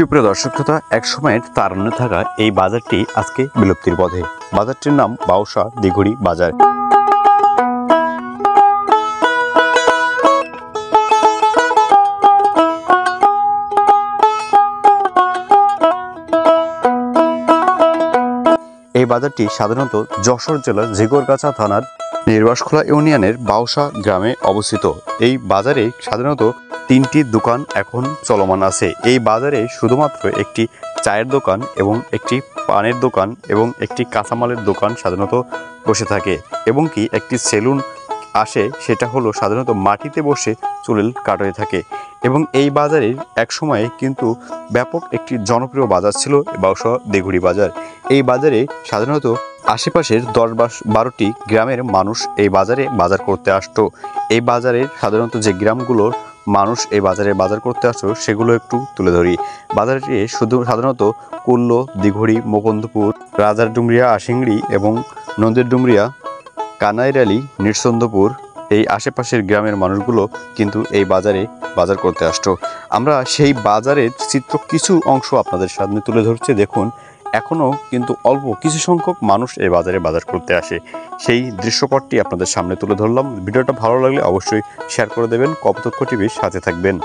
সুপ্রিয় দর্শক শ্রোতা, এক সময়ের তারুণ্যে থাকা এই বাজারটি আজকে বিলুপ্তির পথে। বাজারটির নাম বাউসা দিঘুড়ি বাজার। এই বাজারটি সাধারণত যশোর জেলার ঝিকরগাছা থানার নির্বাসখোলা ইউনিয়নের বাউসা গ্রামে অবস্থিত। এই বাজারে সাধারণত তিনটি দোকান এখন চলমান আছে। এই বাজারে শুধুমাত্র একটি চায়ের দোকান এবং একটি পানের দোকান এবং একটি কাঁচামালের দোকান সাধারণত বসে থাকে, এবং কি একটি সেলুন আসে, সেটা হলো সাধারণত মাটিতে বসে চুল কাটাতে থাকে। এবং এই বাজারের এক সময়ে কিন্তু ব্যাপক একটি জনপ্রিয় বাজার ছিল বাউসা দিঘুড়ি বাজার। এই বাজারে সাধারণত আশেপাশের 10-12টি গ্রামের মানুষ এই বাজারে বাজার করতে আসতো। এই বাজারে সাধারণত যে গ্রামগুলোর মানুষ এই বাজারে বাজার করতে আসতো সেগুলো একটু তুলে ধরি। বাজারটি শুধু সাধারণত কুল্ল, দিঘুড়ি, মুকুন্দপুর, রাজার ডুমরিয়া, আশিংড়ি এবং নদীর ডুমরিয়া, কানাইরালি, নিরসন্দপুর এই আশেপাশের গ্রামের মানুষগুলো কিন্তু এই বাজারে বাজার করতে আসতো। আমরা সেই বাজারের চিত্র কিছু অংশ আপনাদের সামনে তুলে ধরছি। দেখুন, এখনও কিন্তু অল্প কিছু সংখ্যক মানুষ এই বাজারে বাজার করতে আসে। সেই দৃশ্যপটটি আপনাদের সামনে তুলে ধরলাম। ভিডিওটা ভালো লাগলে অবশ্যই শেয়ার করে দেবেন। কপোতাক্ষ টিভির সাথে থাকবেন।